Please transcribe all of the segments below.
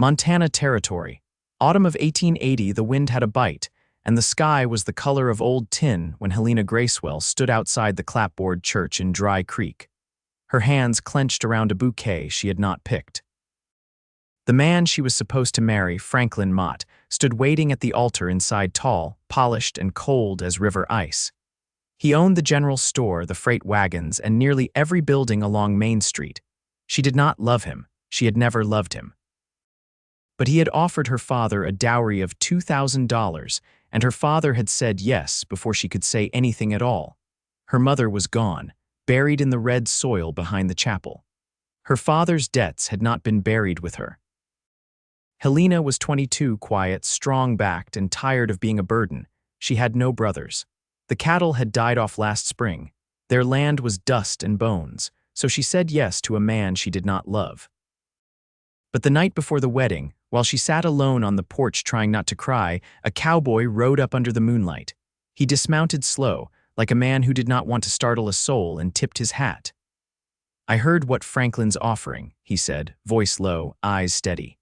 Montana Territory. Autumn of 1880, the wind had a bite, and the sky was the color of old tin when Helena Gracewell stood outside the clapboard church in Dry Creek, her hands clenched around a bouquet she had not picked. The man she was supposed to marry, Franklin Mott, stood waiting at the altar inside tall, polished, and cold as river ice. He owned the general store, the freight wagons, and nearly every building along Main Street. She did not love him. She had never loved him. But he had offered her father a dowry of $2,000, and her father had said yes before she could say anything at all. Her mother was gone, buried in the red soil behind the chapel. Her father's debts had not been buried with her. Helena was 22, quiet, strong-backed, and tired of being a burden. She had no brothers. The cattle had died off last spring. Their land was dust and bones, so she said yes to a man she did not love. But the night before the wedding, while she sat alone on the porch trying not to cry, a cowboy rode up under the moonlight. He dismounted slow, like a man who did not want to startle a soul, and tipped his hat. "I heard what Franklin's offering," he said, voice low, eyes steady.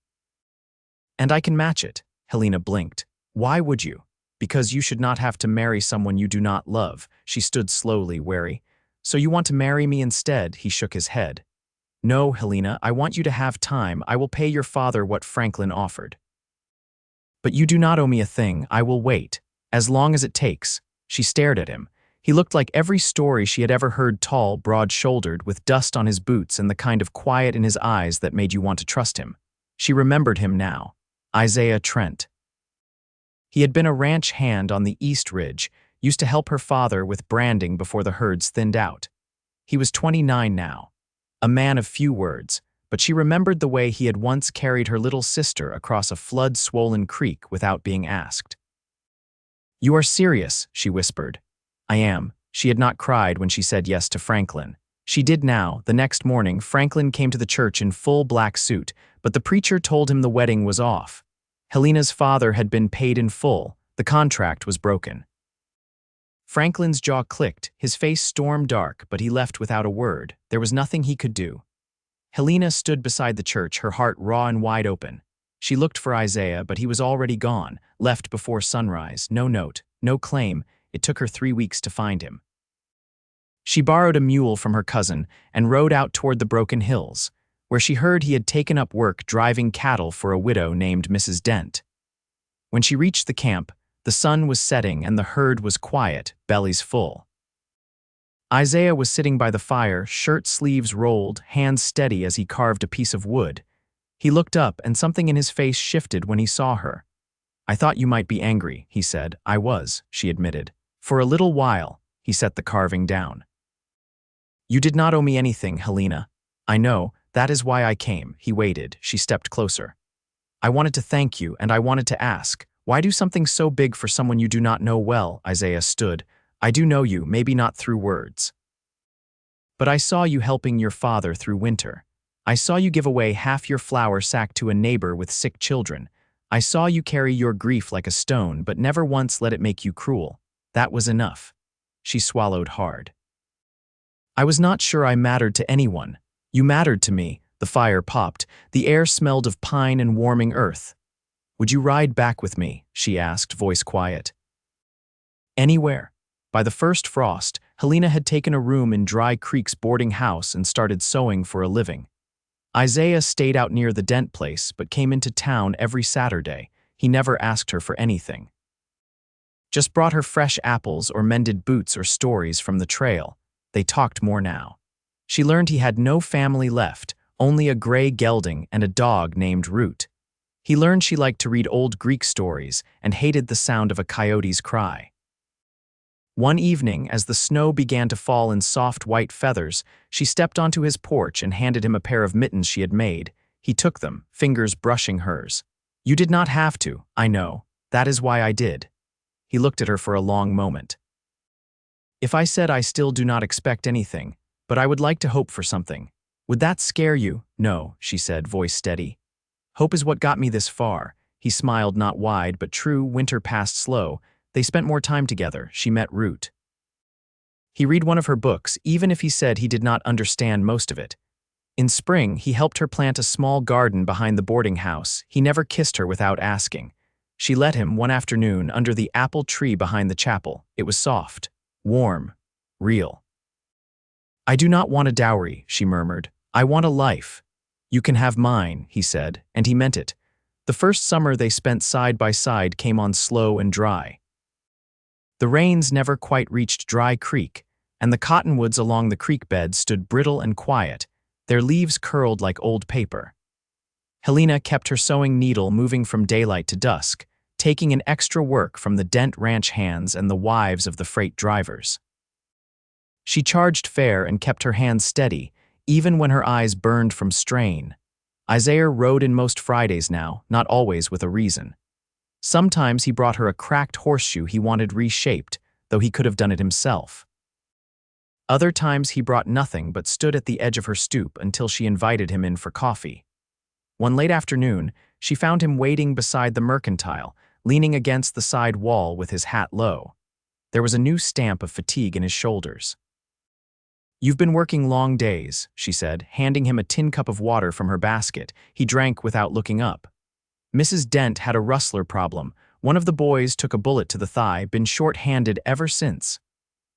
"And I can match it." Helena blinked. "Why would you?" "Because you should not have to marry someone you do not love." She stood slowly, wary. "So you want to marry me instead?" He shook his head. "No, Helena, I want you to have time. I will pay your father what Franklin offered." "But you do not owe me a thing. I will wait. As long as it takes." She stared at him. He looked like every story she had ever heard, tall, broad-shouldered, with dust on his boots and the kind of quiet in his eyes that made you want to trust him. She remembered him now. Isaiah Trent. He had been a ranch hand on the East Ridge, used to help her father with branding before the herds thinned out. He was 29 now. A man of few words, but she remembered the way he had once carried her little sister across a flood-swollen creek without being asked. "You are serious," she whispered. "I am." She had not cried when she said yes to Franklin. She did now. The next morning, Franklin came to the church in full black suit, but the preacher told him the wedding was off. Helena's father had been paid in full. The contract was broken. Franklin's jaw clicked, his face storm dark, but he left without a word. There was nothing he could do. Helena stood beside the church, her heart raw and wide open. She looked for Isaiah, but he was already gone, left before sunrise. No note, no claim. It took her 3 weeks to find him. She borrowed a mule from her cousin and rode out toward the Broken Hills, where she heard he had taken up work driving cattle for a widow named Mrs. Dent. When she reached the camp, the sun was setting and the herd was quiet, bellies full. Isaiah was sitting by the fire, shirt sleeves rolled, hands steady as he carved a piece of wood. He looked up and something in his face shifted when he saw her. "I thought you might be angry," he said. "I was," she admitted. "For a little while." He set the carving down. "You did not owe me anything, Helena. I know, that is why I came." He waited. She stepped closer. "I wanted to thank you, and I wanted to ask, why do something so big for someone you do not know well?" Isaiah stood. "I do know you, maybe not through words. But I saw you helping your father through winter. I saw you give away half your flour sack to a neighbor with sick children. I saw you carry your grief like a stone, but never once let it make you cruel. That was enough." She swallowed hard. "I was not sure I mattered to anyone. You mattered to me." The fire popped. The air smelled of pine and warming earth. "Would you ride back with me?" she asked, voice quiet. "Anywhere." By the first frost, Helena had taken a room in Dry Creek's boarding house and started sewing for a living. Isaiah stayed out near the Dent place, but came into town every Saturday. He never asked her for anything. Just brought her fresh apples or mended boots or stories from the trail. They talked more now. She learned he had no family left, only a gray gelding and a dog named Root. He learned she liked to read old Greek stories and hated the sound of a coyote's cry. One evening, as the snow began to fall in soft white feathers, she stepped onto his porch and handed him a pair of mittens she had made. He took them, fingers brushing hers. "You did not have to, I know. That is why I did." He looked at her for a long moment. "If I said I still do not expect anything, but I would like to hope for something, would that scare you?" "No," she said, voice steady. "Hope is what got me this far." He smiled, not wide, but true. Winter passed slow. They spent more time together. She met Root. He read one of her books, even if he said he did not understand most of it. In spring, he helped her plant a small garden behind the boarding house. He never kissed her without asking. She let him one afternoon under the apple tree behind the chapel. It was soft, warm, real. "I do not want a dowry," she murmured. "I want a life." "You can have mine," he said, and he meant it. The first summer they spent side by side came on slow and dry. The rains never quite reached Dry Creek, and the cottonwoods along the creek bed stood brittle and quiet, their leaves curled like old paper. Helena kept her sewing needle moving from daylight to dusk, taking in extra work from the Dent Ranch hands and the wives of the freight drivers. She charged fair and kept her hands steady, even when her eyes burned from strain. Isaiah rode in most Fridays now, not always with a reason. Sometimes he brought her a cracked horseshoe he wanted reshaped, though he could have done it himself. Other times he brought nothing but stood at the edge of her stoop until she invited him in for coffee. One late afternoon, she found him waiting beside the mercantile, leaning against the side wall with his hat low. There was a new stamp of fatigue in his shoulders. "You've been working long days," she said, handing him a tin cup of water from her basket. He drank without looking up. "Mrs. Dent had a rustler problem. One of the boys took a bullet to the thigh, been short-handed ever since."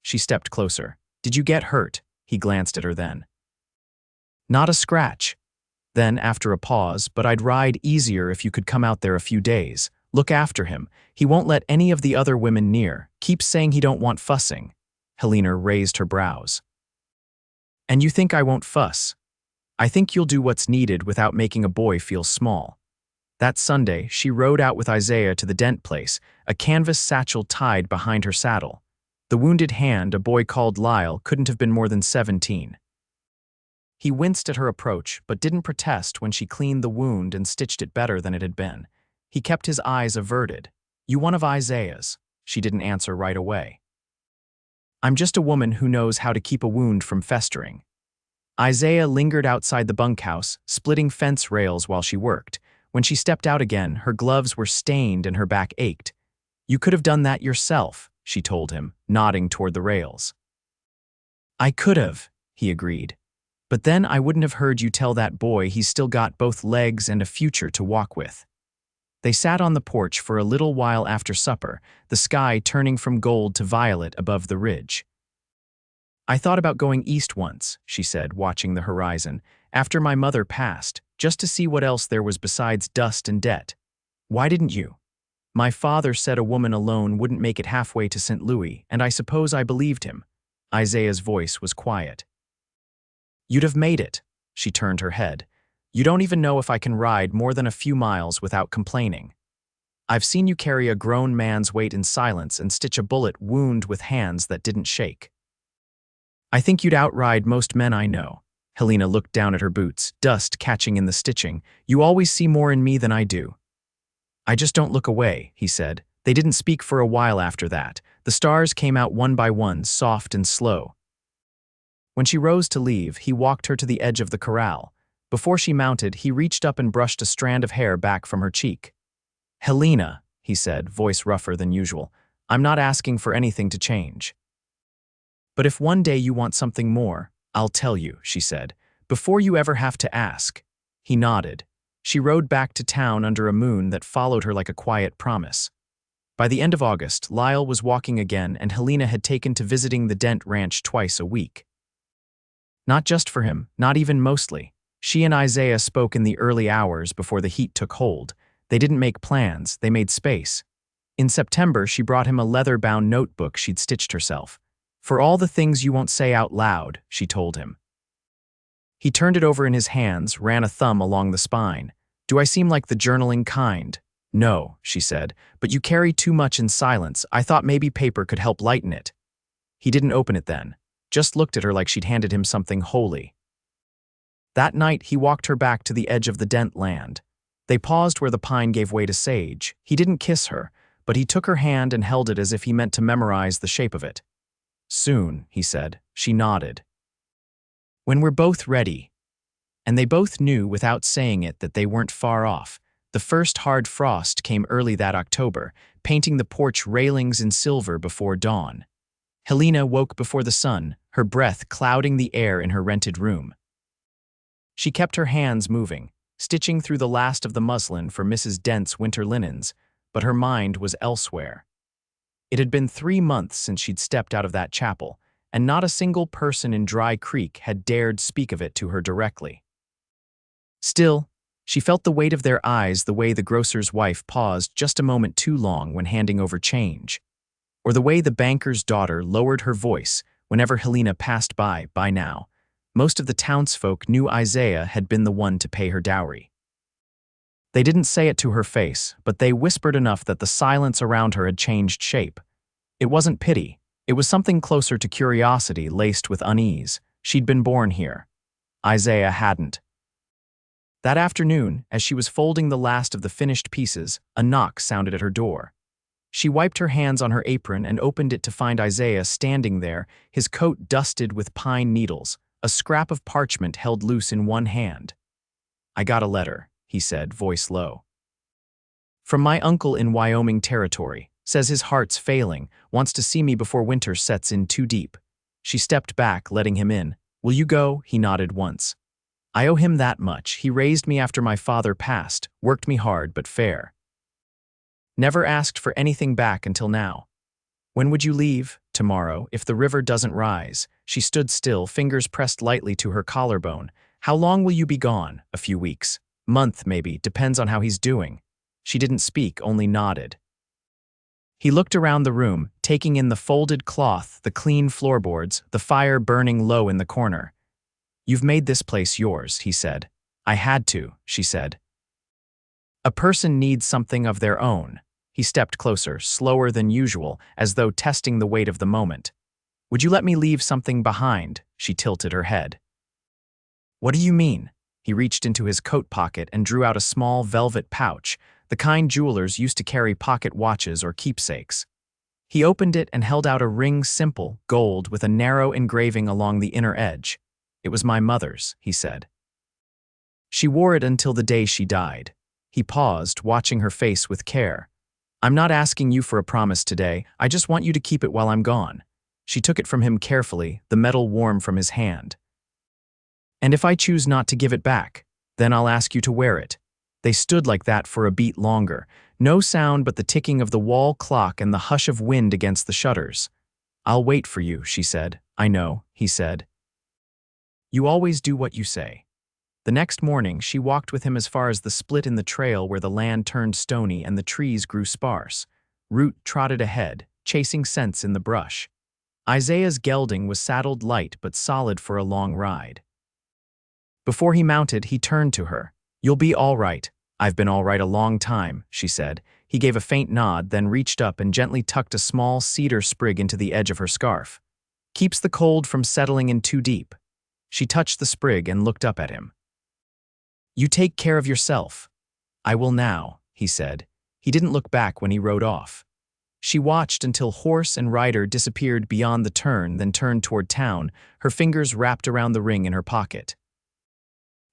She stepped closer. "Did you get hurt?" He glanced at her then. "Not a scratch." Then, after a pause, "But I'd ride easier if you could come out there a few days. Look after him. He won't let any of the other women near. Keeps saying he don't want fussing." Helena raised her brows. "And you think I won't fuss? I think you'll do what's needed without making a boy feel small." That Sunday, she rode out with Isaiah to the Dent place, a canvas satchel tied behind her saddle. The wounded hand, a boy called Lyle, couldn't have been more than 17. He winced at her approach, but didn't protest when she cleaned the wound and stitched it better than it had been. He kept his eyes averted. "You one of Isaiah's?" She didn't answer right away. "I'm just a woman who knows how to keep a wound from festering." Isaiah lingered outside the bunkhouse, splitting fence rails while she worked. When she stepped out again, her gloves were stained and her back ached. "You could have done that yourself," she told him, nodding toward the rails. "I could have," he agreed. "But then I wouldn't have heard you tell that boy he's still got both legs and a future to walk with." They sat on the porch for a little while after supper, the sky turning from gold to violet above the ridge. "I thought about going east once," she said, watching the horizon, "after my mother passed, just to see what else there was besides dust and debt." "Why didn't you?" "My father said a woman alone wouldn't make it halfway to St. Louis, and I suppose I believed him." Isaiah's voice was quiet. "You'd have made it." She turned her head. "You don't even know if I can ride more than a few miles without complaining. I've seen you carry a grown man's weight in silence and stitch a bullet wound with hands that didn't shake. I think you'd outride most men I know." Helena looked down at her boots, dust catching in the stitching. "You always see more in me than I do." "I just don't look away," he said. They didn't speak for a while after that. The stars came out one by one, soft and slow. When she rose to leave, he walked her to the edge of the corral. Before she mounted, he reached up and brushed a strand of hair back from her cheek. "Helena," he said, voice rougher than usual, "I'm not asking for anything to change. But if one day you want something more, I'll tell you," she said, "before you ever have to ask." He nodded. She rode back to town under a moon that followed her like a quiet promise. By the end of August, Lyle was walking again, and Helena had taken to visiting the Dent Ranch twice a week. Not just for him, not even mostly. She and Isaiah spoke in the early hours before the heat took hold. They didn't make plans, they made space. In September, she brought him a leather-bound notebook she'd stitched herself. "For all the things you won't say out loud," she told him. He turned it over in his hands, ran a thumb along the spine. "Do I seem like the journaling kind?" "No," she said, "but you carry too much in silence. I thought maybe paper could help lighten it." He didn't open it then, just looked at her like she'd handed him something holy. That night, he walked her back to the edge of the Dent land. They paused where the pine gave way to sage. He didn't kiss her, but he took her hand and held it as if he meant to memorize the shape of it. "Soon," he said. She nodded. "When we're both ready." And they both knew without saying it that they weren't far off. The first hard frost came early that October, painting the porch railings in silver before dawn. Helena woke before the sun, her breath clouding the air in her rented room. She kept her hands moving, stitching through the last of the muslin for Mrs. Dent's winter linens, but her mind was elsewhere. It had been 3 months since she'd stepped out of that chapel, and not a single person in Dry Creek had dared speak of it to her directly. Still, she felt the weight of their eyes the way the grocer's wife paused just a moment too long when handing over change, or the way the banker's daughter lowered her voice whenever Helena passed by now. Most of the townsfolk knew Isaiah had been the one to pay her dowry. They didn't say it to her face, but they whispered enough that the silence around her had changed shape. It wasn't pity. It was something closer to curiosity laced with unease. She'd been born here. Isaiah hadn't. That afternoon, as she was folding the last of the finished pieces, a knock sounded at her door. She wiped her hands on her apron and opened it to find Isaiah standing there, his coat dusted with pine needles, a scrap of parchment held loose in one hand. "I got a letter," he said, voice low. "From my uncle in Wyoming Territory. Says his heart's failing, wants to see me before winter sets in too deep." She stepped back, letting him in. "Will you go?" He nodded once. "I owe him that much. He raised me after my father passed, worked me hard but fair. Never asked for anything back until now." "When would you leave?" "Tomorrow, if the river doesn't rise." She stood still, fingers pressed lightly to her collarbone. "How long will you be gone?" "A few weeks. Month, maybe, depends on how he's doing." She didn't speak, only nodded. He looked around the room, taking in the folded cloth, the clean floorboards, the fire burning low in the corner. "You've made this place yours," he said. "I had to," she said. "A person needs something of their own." He stepped closer, slower than usual, as though testing the weight of the moment. "Would you let me leave something behind?" She tilted her head. "What do you mean?" He reached into his coat pocket and drew out a small velvet pouch, the kind jewelers used to carry pocket watches or keepsakes. He opened it and held out a ring, simple, gold, with a narrow engraving along the inner edge. "It was my mother's," he said. "She wore it until the day she died." He paused, watching her face with care. "I'm not asking you for a promise today. I just want you to keep it while I'm gone." She took it from him carefully, the metal warm from his hand. "And if I choose not to give it back, then I'll ask you to wear it." They stood like that for a beat longer. No sound but the ticking of the wall clock and the hush of wind against the shutters. "I'll wait for you," she said. "I know," he said. "You always do what you say." The next morning, she walked with him as far as the split in the trail where the land turned stony and the trees grew sparse. Root trotted ahead, chasing scents in the brush. Isaiah's gelding was saddled light but solid for a long ride. Before he mounted, he turned to her. "You'll be all right." "I've been all right a long time," she said. He gave a faint nod, then reached up and gently tucked a small cedar sprig into the edge of her scarf. "Keeps the cold from settling in too deep." She touched the sprig and looked up at him. "You take care of yourself." "I will now," he said. He didn't look back when he rode off. She watched until horse and rider disappeared beyond the turn, then turned toward town, her fingers wrapped around the ring in her pocket.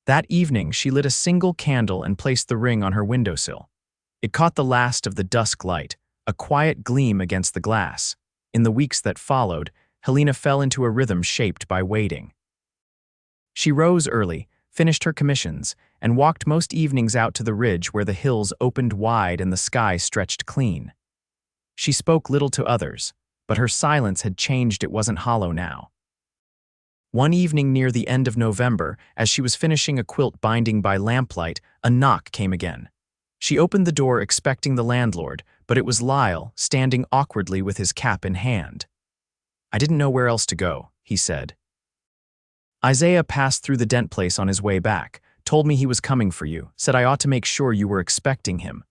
That evening, she lit a single candle and placed the ring on her windowsill. It caught the last of the dusk light, a quiet gleam against the glass. In the weeks that followed, Helena fell into a rhythm shaped by waiting. She rose early, finished her commissions, and walked most evenings out to the ridge where the hills opened wide and the sky stretched clean. She spoke little to others, but her silence had changed. It wasn't hollow now. One evening near the end of November, as she was finishing a quilt binding by lamplight, a knock came again. She opened the door expecting the landlord, but it was Lyle, standing awkwardly with his cap in hand. "I didn't know where else to go," he said. "Isaiah passed through the Dent place on his way back, told me he was coming for you, said I ought to make sure you were expecting him."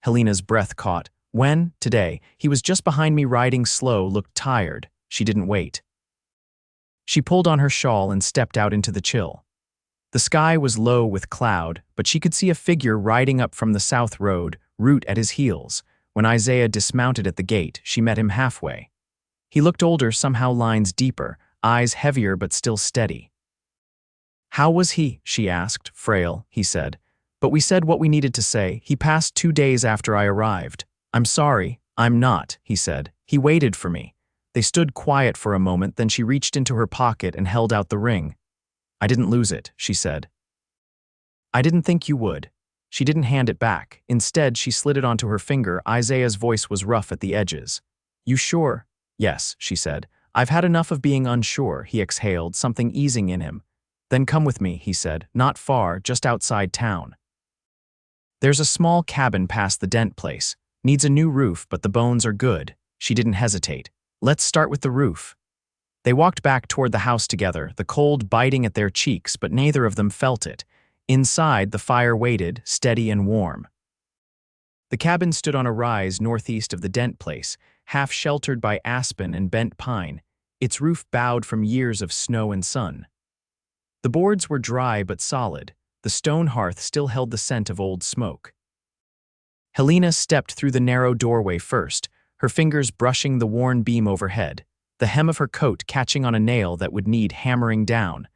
Helena's breath caught. "When?" "Today. He was just behind me riding slow, looked tired." She didn't wait. She pulled on her shawl and stepped out into the chill. The sky was low with cloud, but she could see a figure riding up from the south road, Root at his heels. When Isaiah dismounted at the gate, she met him halfway. He looked older, somehow lines deeper, eyes heavier but still steady. "How was he?" she asked. "Frail," he said. "But we said what we needed to say. He passed 2 days after I arrived." "I'm sorry." "I'm not," he said. "He waited for me." They stood quiet for a moment, then she reached into her pocket and held out the ring. "I didn't lose it," she said. I didn't think you would. She didn't hand it back. Instead, she slid it onto her finger. Isaiah's voice was rough at the edges. You sure? Yes, she said. I've had enough of being unsure, he exhaled, something easing in him. Then come with me, he said. Not far, just outside town. There's a small cabin past the Dent place. Needs a new roof, but the bones are good. She didn't hesitate. Let's start with the roof. They walked back toward the house together, the cold biting at their cheeks, but neither of them felt it. Inside, the fire waited, steady and warm. The cabin stood on a rise northeast of the Dent place, half sheltered by aspen and bent pine, its roof bowed from years of snow and sun. The boards were dry but solid. The stone hearth still held the scent of old smoke. Helena stepped through the narrow doorway first, her fingers brushing the worn beam overhead, the hem of her coat catching on a nail that would need hammering down.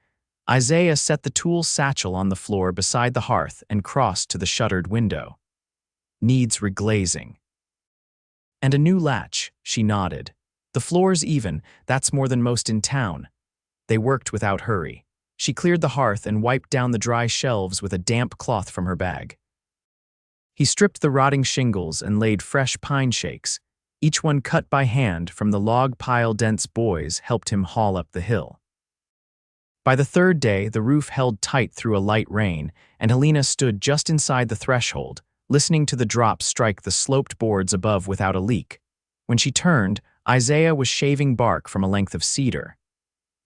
Isaiah set the tool satchel on the floor beside the hearth and crossed to the shuttered window. Needs reglazing. And a new latch, she nodded. The floor's even, that's more than most in town. They worked without hurry. She cleared the hearth and wiped down the dry shelves with a damp cloth from her bag. He stripped the rotting shingles and laid fresh pine shakes, each one cut by hand from the log pile Dent's boys helped him haul up the hill. By the third day, the roof held tight through a light rain, and Helena stood just inside the threshold, listening to the drops strike the sloped boards above without a leak. When she turned, Isaiah was shaving bark from a length of cedar.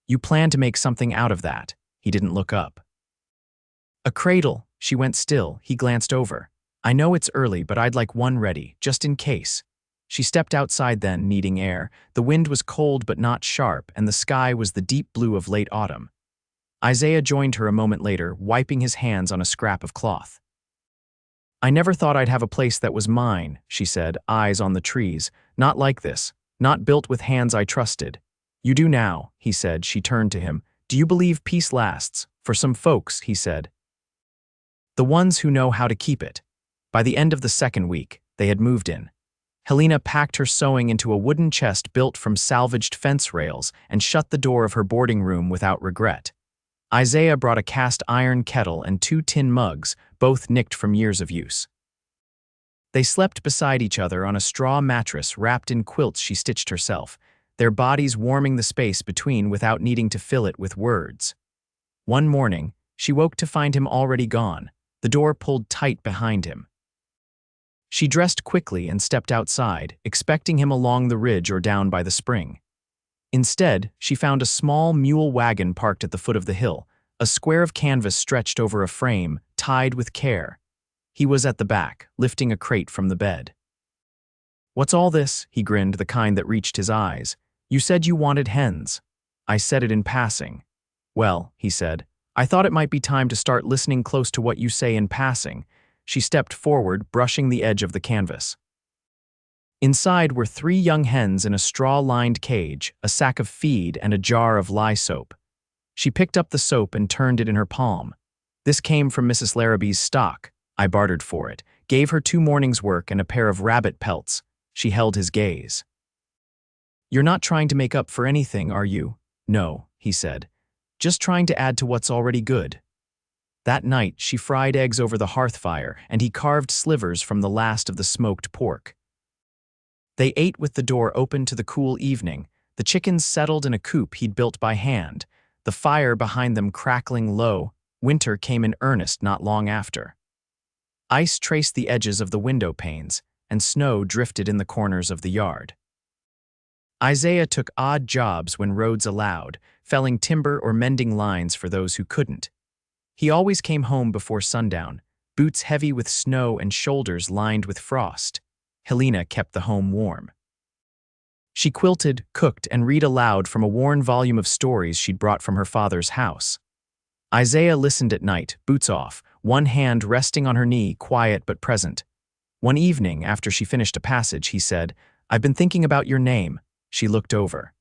You plan to make something out of that. He didn't look up. A cradle. She went still. He glanced over. I know it's early, but I'd like one ready, just in case. She stepped outside then, needing air. The wind was cold but not sharp, and the sky was the deep blue of late autumn. Isaiah joined her a moment later, wiping his hands on a scrap of cloth. I never thought I'd have a place that was mine, she said, eyes on the trees. Not like this. Not built with hands I trusted. You do now, he said. She turned to him. Do you believe peace lasts? For some folks, he said. The ones who know how to keep it. By the end of the second week, they had moved in. Helena packed her sewing into a wooden chest built from salvaged fence rails and shut the door of her boarding room without regret. Isaiah brought a cast iron kettle and 2 tin mugs, both nicked from years of use. They slept beside each other on a straw mattress wrapped in quilts she stitched herself, their bodies warming the space between without needing to fill it with words. One morning, she woke to find him already gone, the door pulled tight behind him. She dressed quickly and stepped outside, expecting him along the ridge or down by the spring. Instead, she found a small mule wagon parked at the foot of the hill, a square of canvas stretched over a frame, tied with care. He was at the back, lifting a crate from the bed. What's all this? He grinned, the kind that reached his eyes. You said you wanted hens. I said it in passing. Well, he said, I thought it might be time to start listening close to what you say in passing. She stepped forward, brushing the edge of the canvas. Inside were 3 young hens in a straw-lined cage, a sack of feed, and a jar of lye soap. She picked up the soap and turned it in her palm. This came from Mrs. Larrabee's stock. I bartered for it, gave her 2 mornings' work and a pair of rabbit pelts. She held his gaze. You're not trying to make up for anything, are you? No, he said. Just trying to add to what's already good. That night, she fried eggs over the hearth fire, and he carved slivers from the last of the smoked pork. They ate with the door open to the cool evening, the chickens settled in a coop he'd built by hand, the fire behind them crackling low. Winter came in earnest not long after. Ice traced the edges of the window panes, and snow drifted in the corners of the yard. Isaiah took odd jobs when roads allowed, felling timber or mending lines for those who couldn't. He always came home before sundown, boots heavy with snow and shoulders lined with frost. Helena kept the home warm. She quilted, cooked, and read aloud from a worn volume of stories she'd brought from her father's house. Isaiah listened at night, boots off, one hand resting on her knee, quiet but present. One evening, after she finished a passage, he said, I've been thinking about your name. She looked over.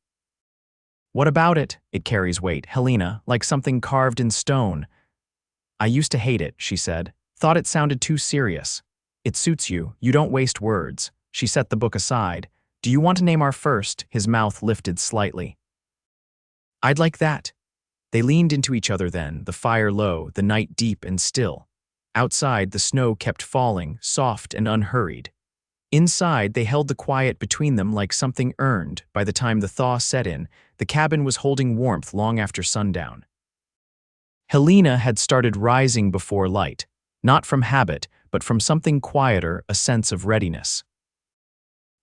What about it? It carries weight, Helena, like something carved in stone. I used to hate it, she said. Thought it sounded too serious. It suits you. You don't waste words. She set the book aside. Do you want to name our first? His mouth lifted slightly. I'd like that. They leaned into each other then, the fire low, the night deep and still. Outside, the snow kept falling, soft and unhurried. Inside, they held the quiet between them like something earned. By the time the thaw set in, the cabin was holding warmth long after sundown. Helena had started rising before light, not from habit, but from something quieter, a sense of readiness.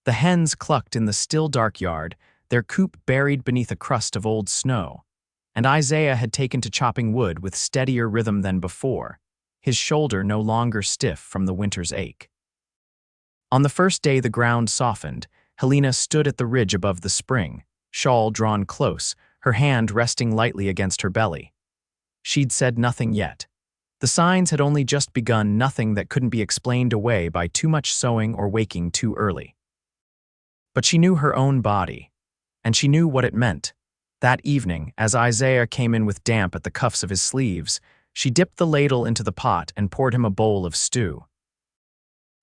The hens clucked in the still dark yard, their coop buried beneath a crust of old snow, and Isaiah had taken to chopping wood with steadier rhythm than before, his shoulder no longer stiff from the winter's ache. On the first day the ground softened, Helena stood at the ridge above the spring, shawl drawn close, her hand resting lightly against her belly. She'd said nothing yet. The signs had only just begun, nothing that couldn't be explained away by too much sewing or waking too early. But she knew her own body, and she knew what it meant. That evening, as Isaiah came in with damp at the cuffs of his sleeves, she dipped the ladle into the pot and poured him a bowl of stew.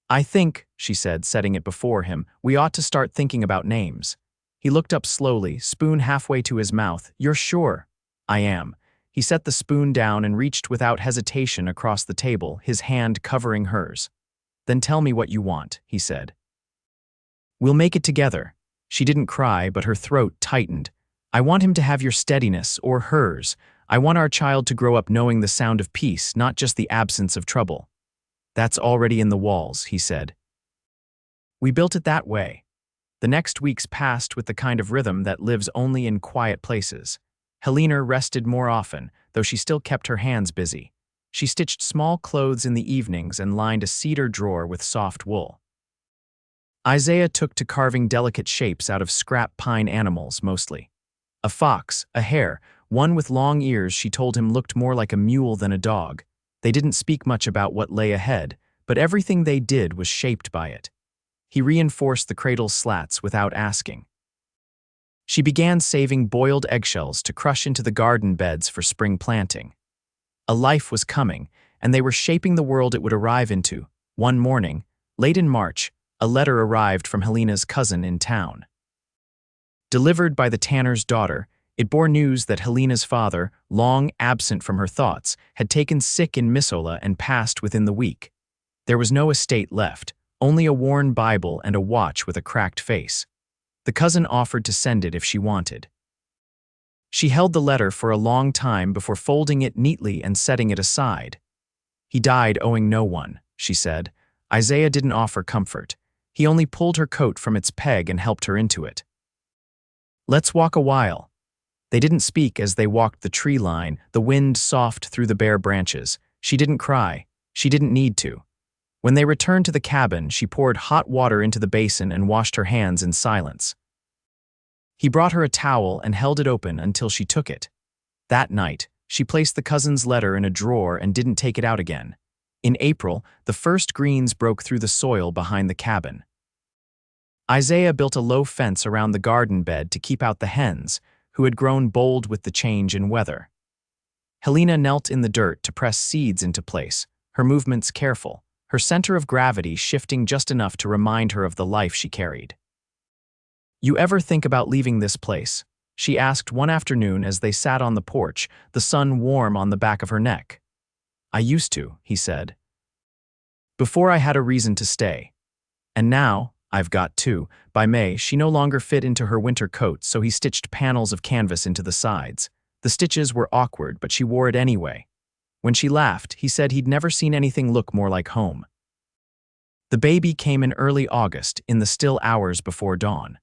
"I think," she said, setting it before him, "we ought to start thinking about names." He looked up slowly, spoon halfway to his mouth. "You're sure?" "I am." He set the spoon down and reached without hesitation across the table, his hand covering hers. "Then tell me what you want," he said. "We'll make it together." She didn't cry, but her throat tightened. "I want him to have your steadiness, or hers. I want our child to grow up knowing the sound of peace, not just the absence of trouble." "That's already in the walls," he said. "We built it that way." The next weeks passed with the kind of rhythm that lives only in quiet places. Helena rested more often, though she still kept her hands busy. She stitched small clothes in the evenings and lined a cedar drawer with soft wool. Isaiah took to carving delicate shapes out of scrap pine animals, mostly. A fox, a hare, one with long ears she told him looked more like a mule than a dog. They didn't speak much about what lay ahead, but everything they did was shaped by it. He reinforced the cradle's slats without asking. She began saving boiled eggshells to crush into the garden beds for spring planting. A life was coming, and they were shaping the world it would arrive into. One morning, late in March, a letter arrived from Helena's cousin in town. Delivered by the tanner's daughter, it bore news that Helena's father, long absent from her thoughts, had taken sick in Missoula and passed within the week. There was no estate left, only a worn Bible and a watch with a cracked face. The cousin offered to send it if she wanted. She held the letter for a long time before folding it neatly and setting it aside. "He died owing no one," she said. Isaiah didn't offer comfort. He only pulled her coat from its peg and helped her into it. "Let's walk a while." They didn't speak as they walked the tree line, the wind soft through the bare branches. She didn't cry. She didn't need to. When they returned to the cabin, she poured hot water into the basin and washed her hands in silence. He brought her a towel and held it open until she took it. That night, she placed the cousin's letter in a drawer and didn't take it out again. In April, the first greens broke through the soil behind the cabin. Isaiah built a low fence around the garden bed to keep out the hens, who had grown bold with the change in weather. Helena knelt in the dirt to press seeds into place, her movements careful, her center of gravity shifting just enough to remind her of the life she carried. "You ever think about leaving this place?" she asked one afternoon as they sat on the porch, the sun warm on the back of her neck. "I used to," he said. "Before I had a reason to stay. And now, I've got to." By May, she no longer fit into her winter coat, so he stitched panels of canvas into the sides. The stitches were awkward, but she wore it anyway. When she laughed, he said he'd never seen anything look more like home. The baby came in early August, in the still hours before dawn.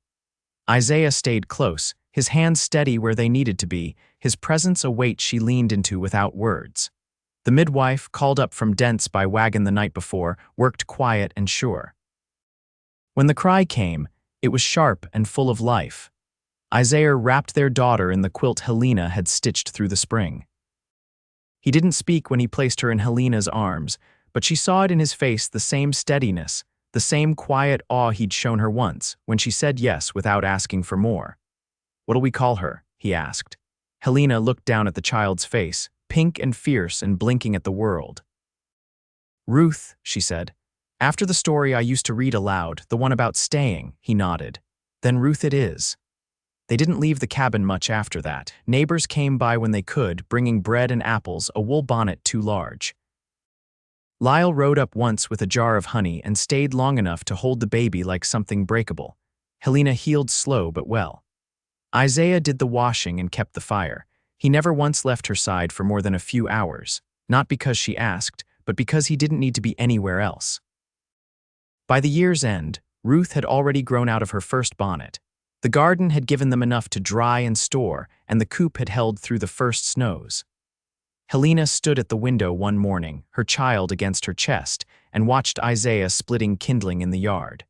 Isaiah stayed close, his hands steady where they needed to be, his presence a weight she leaned into without words. The midwife, called up from Dent's by wagon the night before, worked quiet and sure. When the cry came, it was sharp and full of life. Isaiah wrapped their daughter in the quilt Helena had stitched through the spring. He didn't speak when he placed her in Helena's arms, but she saw it in his face, the same steadiness, the same quiet awe he'd shown her once, when she said yes without asking for more. "What'll we call her?" he asked. Helena looked down at the child's face, pink and fierce and blinking at the world. "Ruth," she said. "After the story I used to read aloud, the one about staying," he nodded. "Then Ruth it is." They didn't leave the cabin much after that. Neighbors came by when they could, bringing bread and apples, a wool bonnet too large. Lyle rode up once with a jar of honey and stayed long enough to hold the baby like something breakable. Helena healed slow but well. Isaiah did the washing and kept the fire. He never once left her side for more than a few hours, not because she asked, but because he didn't need to be anywhere else. By the year's end, Ruth had already grown out of her first bonnet. The garden had given them enough to dry and store, and the coop had held through the first snows. Helena stood at the window one morning, her child against her chest, and watched Isaiah splitting kindling in the yard.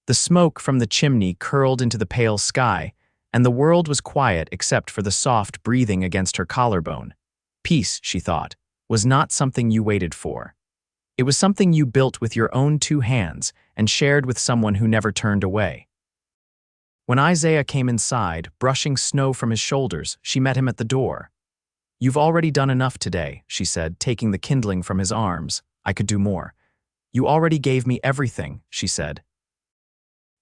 The smoke from the chimney curled into the pale sky, and the world was quiet except for the soft breathing against her collarbone. Peace, she thought, was not something you waited for. It was something you built with your own two hands and shared with someone who never turned away. When Isaiah came inside, brushing snow from his shoulders, she met him at the door. "You've already done enough today," she said, taking the kindling from his arms. "I could do more." "You already gave me everything," she said.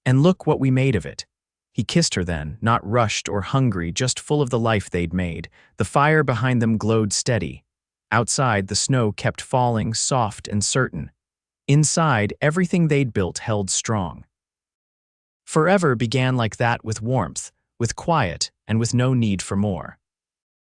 "And look what we made of it." He kissed her then, not rushed or hungry, just full of the life they'd made. The fire behind them glowed steady. Outside, the snow kept falling, soft and certain. Inside, everything they'd built held strong. Forever began like that, with warmth, with quiet, and with no need for more.